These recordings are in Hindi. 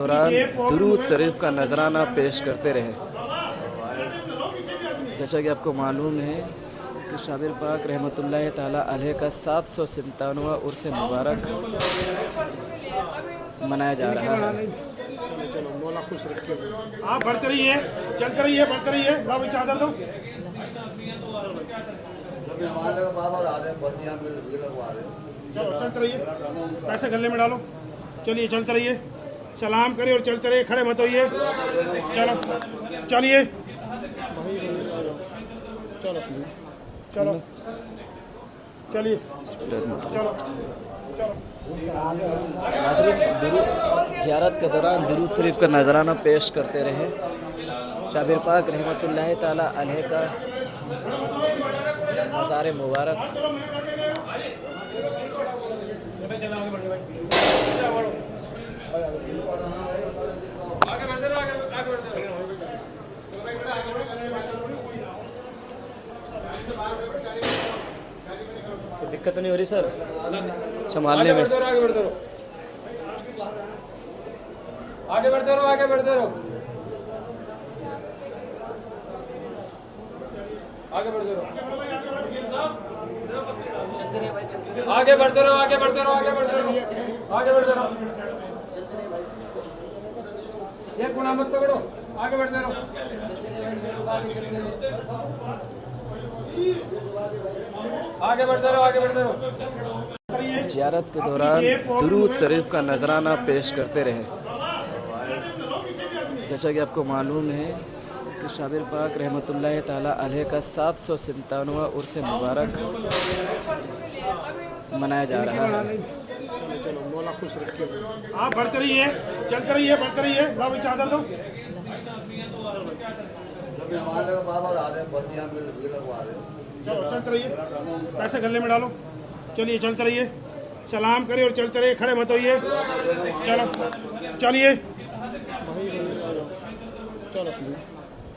दौरान दुरूद शरीफ का नजराना पेश करते रहे। जैसा कि आपको मालूम है कि शाबिर पाक रहमतुल्लाह ताला अलैह का 797वां उर्स मुबारक मनाया जा रहा है। चलो मौला खुश रखे। आप बढ़ते रहिए, चलते रहिए, बढ़ते रहिए। बाबू चादर दो। चलो चलते रहिए, पैसे गले में डालो। चलिए चलते रहिए, सलाम करिए और चलते रहिए, खड़े मत होइए। चलो चलिए, चलो चलो चलिए, चलो ज़ियारत के दौरान दुरूद शरीफ का नजराना पेश करते रहे। शाबिर पाक रहमतुल्लाह ताला अलैह का मज़ार मुबारक दिक्कत नहीं हो रही सर संभालने में। आगे बढ़ते रहो, आगे बढ़ते रहो, आगे बढ़ते रहो, आगे बढ़ते रहो, आगे बढ़ते रहो, आगे बढ़ते रहो, आगे बढ़ते रहो, आगे बढ़ते रहो। एक गुना मत पकड़ो, आगे बढ़ते रहो। आगे बढ़ते रहो, आगे बढ़ते रहो। ज़ियारत के दौरान दुरूद शरीफ का नजराना पेश करते रहे। जैसा कि आपको मालूम है कि शाबिर पाक रहमतुल्लाह ताला अलैह का 797वां उर्स मुबारक मनाया जा रहा है। चलो मौला खुश रखे। आप बढ़ते रहिए, चलते रहिए, बढ़ते रहिए। बाबू चादर दो। चलो चलते रहिए, पैसे गले में डालो। चलिए चलते रहिए, सलाम करिए और चलते रहिए, खड़े मत होइए। चलो चलिए, चलो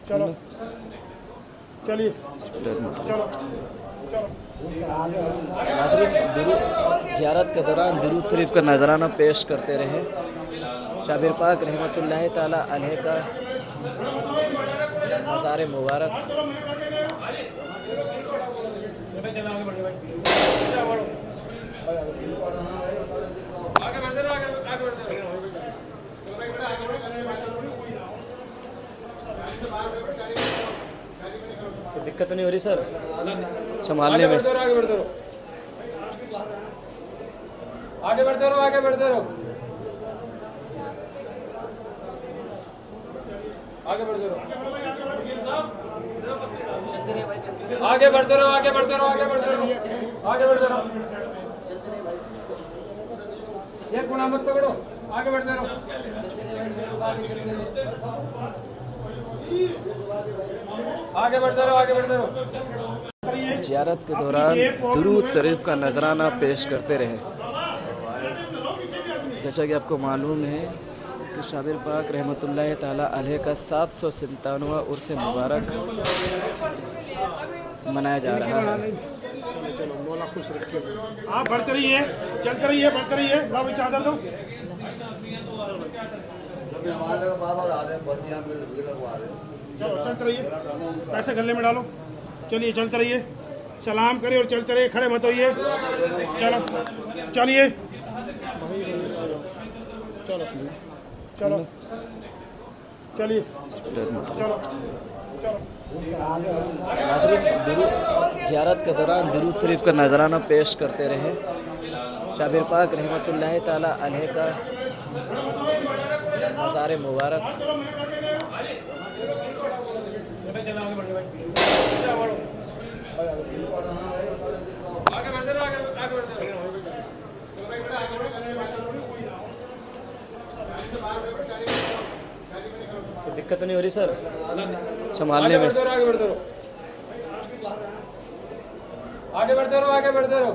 चलो चलिए, चलो ज़ियारत के दौरान दुरूद शरीफ का नजराना पेश करते रहे। शाबिर पाक रहमतुल्लाह ताला अलैह का मज़ार मुबारक आगे बढ़ते रहो, आगे बढ़ते रहो। दिक्कत नहीं हो रही सर संभालने में। आगे बढ़ते रहो, आगे बढ़ते रहो, आगे बढ़ते रहो, आगे बढ़ते रहो, आगे बढ़ते रहो, आगे बढ़ते रहो, आगे बढ़ते रहो, आगे बढ़ते रहो, आगे बढ़ते रहो। एक गुना मत पकड़ो, आगे बढ़ते रहो। आगे बढ़ते रहो, आगे बढ़ते रहो। ज़ियारत के दौरान दुरूद शरीफ का नजराना पेश करते रहे। जैसा कि आपको मालूम है कि शाबिर पाक रहमतुल्लाह ताला अलैह का 797वां उर्स मुबारक मनाया जा रहा है। चलो मौला खुश रखे। आप बढ़ते रहिए, चलते रहिए, बढ़ते रहिए। बाबू चादर दो। चलो चलते रहिए, पैसे गले में डालो। चलिए चलते रहिए, सलाम करिए और चलते रहिए, खड़े मत होइए। चलो चलिए, चलो चलो चलिए, चलो ज़ियारत के दौरान दुरूद शरीफ का नजराना पेश करते रहे। शाबिर पाक रहमतुल्लाह ताला अलैह का मज़ार मुबारक आगे बढ़ते रहो, आगे बढ़ते रहो। दिक्कत नहीं हो रही सर संभालने में। आगे बढ़ते रहो, आगे बढ़ते रहो, आगे बढ़ते रहो, आगे बढ़ते रहो,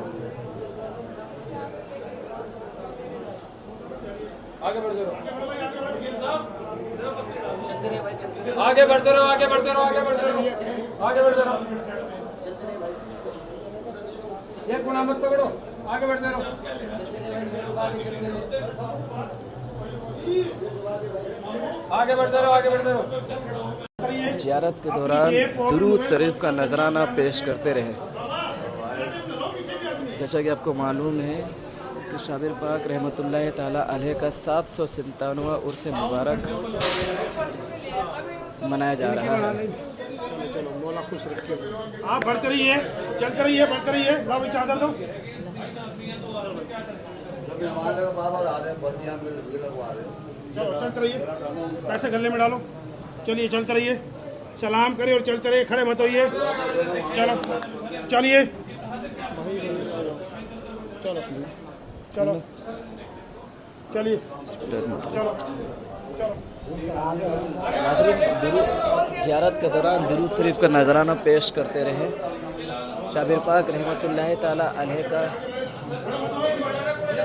आगे बढ़ते रहो, आगे बढ़ते रहो, आगे बढ़ते रहो, आगे बढ़ते रहो, आगे बढ़ते रहो। एक गुना मत पकड़ो, आगे बढ़ते रहो। आगे बढ़ते रहो, आगे बढ़ते रहो। ज़ियारत के दौरान दुरूद शरीफ का नजराना पेश करते रहे। जैसा कि आपको मालूम है कि शाबिर पाक रहमतुल्लाह ताला अलैह का 757वां उर्स मुबारक मनाया जा रहा है। चलो मौला खुश रखिए। आप बढ़ते रहिए, चलते रहिए, बढ़ते रहिए। बाबू चादर दो। चलो चलते रहिए, पैसे गले में डालो। चलिए चलते रहिए, सलाम करिए और चलते रहिए, खड़े मत होइए। चलो चलिए, चलो चलो चलिए, चलो नाज़रीन, ज़ियारत के दौरान दुरूद शरीफ का नजराना पेश करते रहे। शाबिर पाक रहमतुल्लाह ताला अलैह का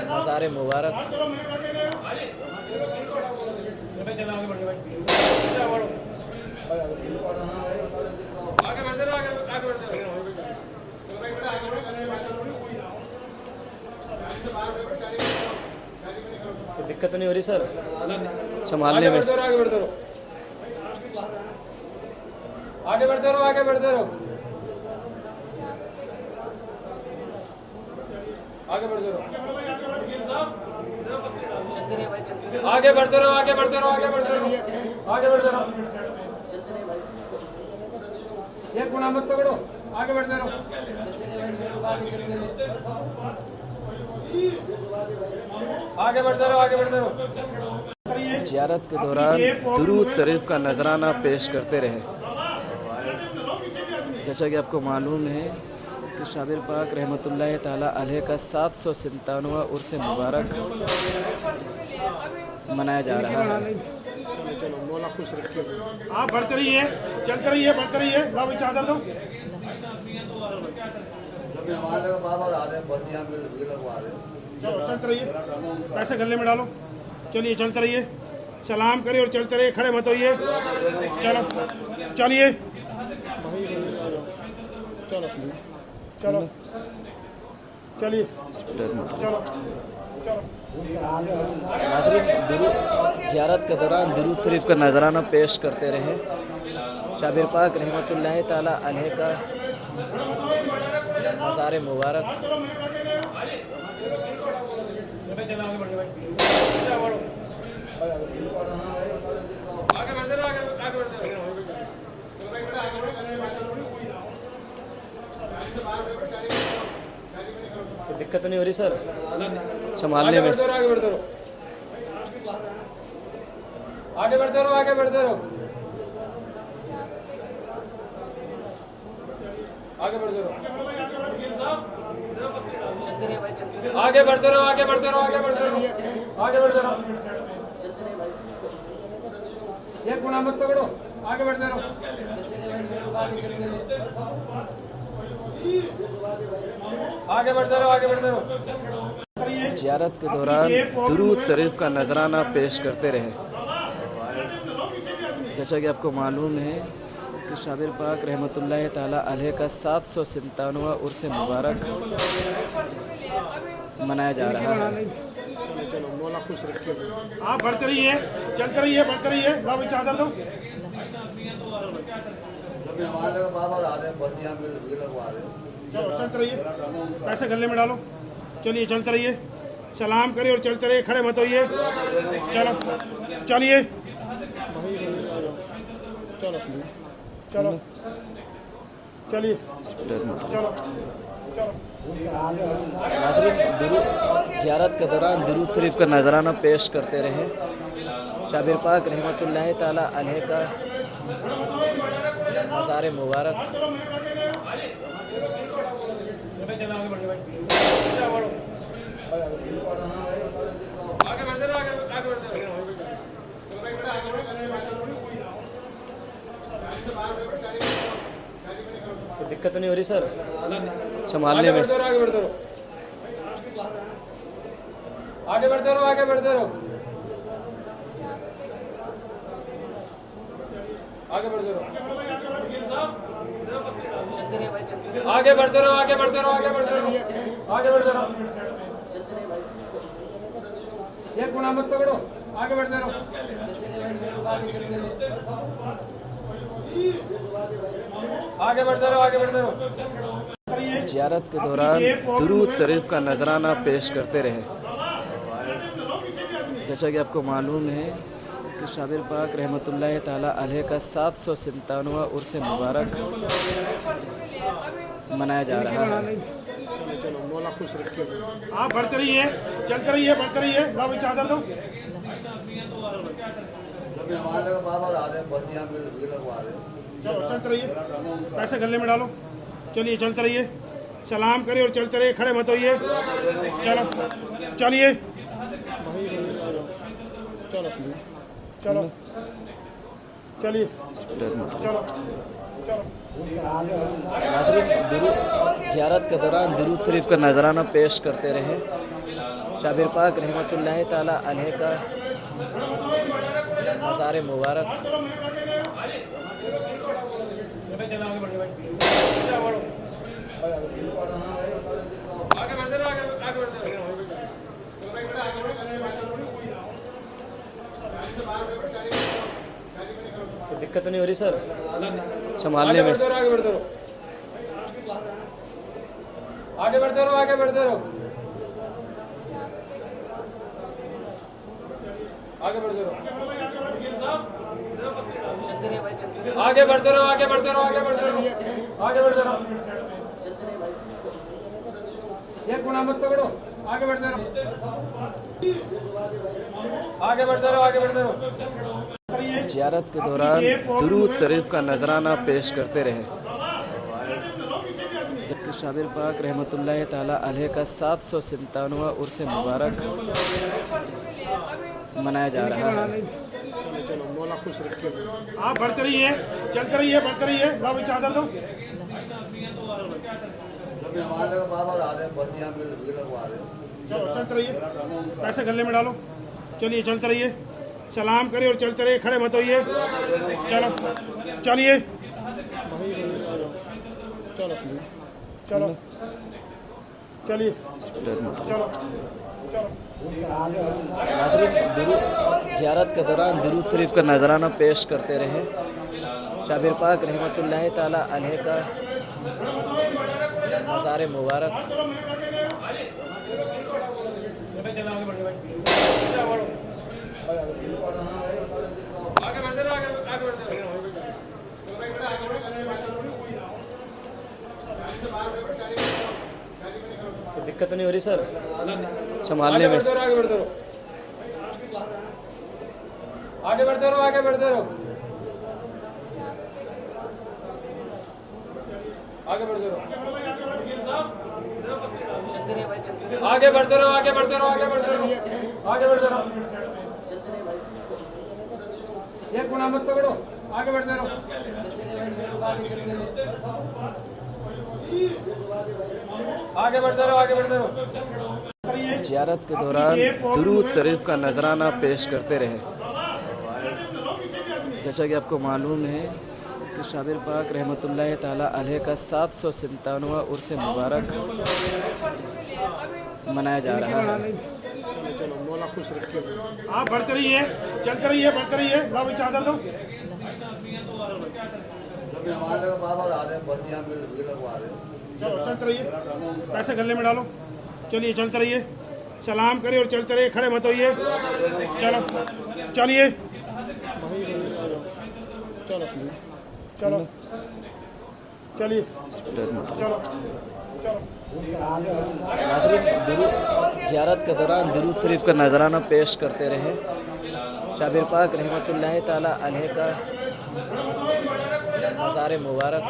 मज़ार मुबारक आगे बढ़ते रहो, आगे बढ़ते रहो। कोई दिक्कत तो नहीं हो रही सर संभालने में? आगे बढ़ते रहो, आगे बढ़ते रहो। आगे बढ़ते रहो, आगे बढ़ते रहो। आगे बढ़ते रहो, आगे बढ़ते रहो, आगे बढ़ते रहो, आगे बढ़ते रहो, आगे बढ़ते रहो। एक गुना मत पकड़ो, आगे बढ़ते रहो। आगे बढ़ते रहो, आगे बढ़ते रहो। ज़ियारत के दौरान दुरूद शरीफ का नजराना पेश करते रहे। जैसा कि आपको मालूम है कि शाबिर पाक रहमतुल्लाह ताला अलैह का 757वां उर्स मुबारक मनाया जा रहा है। चलो मौला खुश रखिए। आप बढ़ते रहिए, चलते रहिए, बढ़ते रहिए। बाबू चादर दो। चलो चलते रहिए, पैसे गले में डालो। चलिए चलते रहिए, सलाम करिए और चलते रहिए, खड़े मत होइए। चलो चलिए, चलो चलो चलिए, चलो नाज़रीन, ज़ियारत के दौरान दुरूद शरीफ का नजराना पेश करते रहे। शाबिर पाक रहमतुल्लाह ताला अलैह का मज़ार मुबारक आगे बढ़ते रहो, आगे बढ़ते रहो। कोई दिक्कत तो नहीं हो रही सर संभालने में? आगे बढ़ते रहो, आगे बढ़ते रहो। आगे बढ़ते रहो, आगे बढ़ते रहो। आगे बढ़ते रहो, आगे बढ़ते रहो, आगे बढ़ते रहो, आगे बढ़ते रहो, आगे बढ़ते रहो। एक गुना मत पकड़ो, आगे बढ़ते रहो। आगे बढ़ते रहो, आगे बढ़ते रहो। ज़ियारत के दौरान दुरूद शरीफ का नजराना पेश करते रहे। जैसा कि आपको मालूम है कि शाबिर पाक रहमतुल्लाह ताला अलैह का 757वां उर्स मुबारक मनाया जा रहा है। चलो मौला खुश रखिए। आप बढ़ते रहिए, चलते रहिए, बढ़ते रहिए। बाबू चादर दो। चलो चलते रहिए, पैसे गले में डालो। चलिए चलते रहिए, सलाम करिए और चलते रहिए, खड़े मत होइए। चलो चलिए, चलो चलो चलिए, चलो नाज़रीन, ज़ियारत के दौरान दुरूद शरीफ का नजराना पेश करते रहे। शाबिर पाक रहमतुल्लाह ताला अलैह का मज़ार मुबारक आगे बढ़ते रहो, आगे बढ़ते रहो। कोई दिक्कत तो नहीं हो रही सर संभालने में? आगे बढ़ते रहो, आगे बढ़ते रहो। आगे बढ़ते रहो, आगे बढ़ते रहो। आगे बढ़ते रहो, आगे बढ़ते रहो, आगे बढ़ते रहो, आगे बढ़ते रहो, आगे बढ़ते रहो। एक गुना मत पकड़ो, आगे बढ़ते रहो आगे बढ़ते रहो आगे बढ़ते रहो ज़ियारत के दौरान दुरूद शरीफ का नजराना पेश करते रहे। जैसा कि आपको मालूम है कि शाबिर पाक रहमतुल्लाह ताला अलैह का 797वां उर्स मुबारक मनाया जा रहा है। चलो मौला खुश रखे। आप बढ़ते रहिए, चलते रहिए, बढ़ते रहिए। लो भाई चादर दो। चलो चलते रहिए, पैसे गले में डालो। चलिए चलते रहिए, सलाम करिए और चलते रहिए, खड़े मत होइए। चलो चलिए, चलो चलो चलिए, चलो ज़ियारत के दौरान दुरूद शरीफ का नजराना पेश करते रहे। शाबिर पाक रहमतुल्लाह ताला अलैह का मज़ार मुबारक आगे बढ़ते रहो आगे बढ़ते रहो कोई दिक्कत नहीं हो रही सर संभालने में? आगे बढ़ते रहो आगे बढ़ते रहो आगे बढ़ते रहो आगे बढ़ते रहो आगे बढ़ते रहो आगे बढ़ते रहो आगे बढ़ते रहो आगे बढ़ते रहो ये गुना मत पकड़ो आगे बढ़ते रहो आगे बढ़ते रहो आगे बढ़ते रहो ज़ियारत के दौरान दुरूद शरीफ का नजराना पेश करते रहे। जबकि शाबिर पाक रहमतुल्लाह ताला अलैह का 797वां उर्स मुबारक मनाया जा रहा है। चलो मौला खुश रखे। आप बढ़ते रहिए, चलते रहिए, बढ़ते रहिए। लो भाई चादर दो। चलो चलते रहिए, पैसे गले में डालो। चलिए चलते रहिए, सलाम करिए और चलते रहिए, खड़े मत होइए। चलो चलिए, चलो चलो चलिए, चलो ज़ियारत के दौरान दुरूद शरीफ का नजराना पेश करते रहे। शाबिर पाक रहमतुल्लाह ताला अलैह का मज़ार मुबारक आगे बढ़ते रहो आगे बढ़ते रहो कोई दिक्कत नहीं हो रही सर संभालने में? आगे बढ़ते रहो आगे बढ़ते रहो आगे बढ़ते रहो आगे बढ़ते रहो आगे बढ़ते रहो आगे बढ़ते रहो आगे बढ़ते रहो आगे बढ़ते रहो ये गुना मत पकड़ो आगे बढ़ते रहो आगे बढ़ते रहो आगे बढ़ते रहो ज़ियारत के दौरान दुरूद शरीफ का नजराना पेश करते रहे। जैसा कि आपको मालूम है कि शाबिर पाक रहमतुल्लाह ताला अलैह का 797वां उर्स मुबारक मनाया जा रहा है। चलो मौला खुश रखे। आप बढ़ते रहिए, चलते रहिए, बढ़ते रहिए। लो भाई चादर दो। चलो चलते रहिए, पैसे गले में डालो। चलिए चलते रहिए, सलाम करिए और चलते रहिए, खड़े मत होइए। चलो चलिए, चलो चलो चलिए, चलो ज़ियारत के दौरान दुरूद शरीफ का नजराना पेश करते रहे। शाबिर पाक रहमतुल्लाह ताला अलैह का मज़ार मुबारक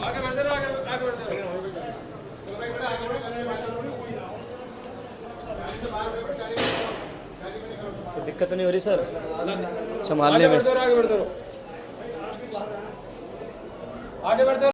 आगे बढ़ते रहो आगे बढ़ते रहो कोई दिक्कत नहीं हो रही सर संभालने में? आगे बढ़ते रहो आगे बढ़ते रहो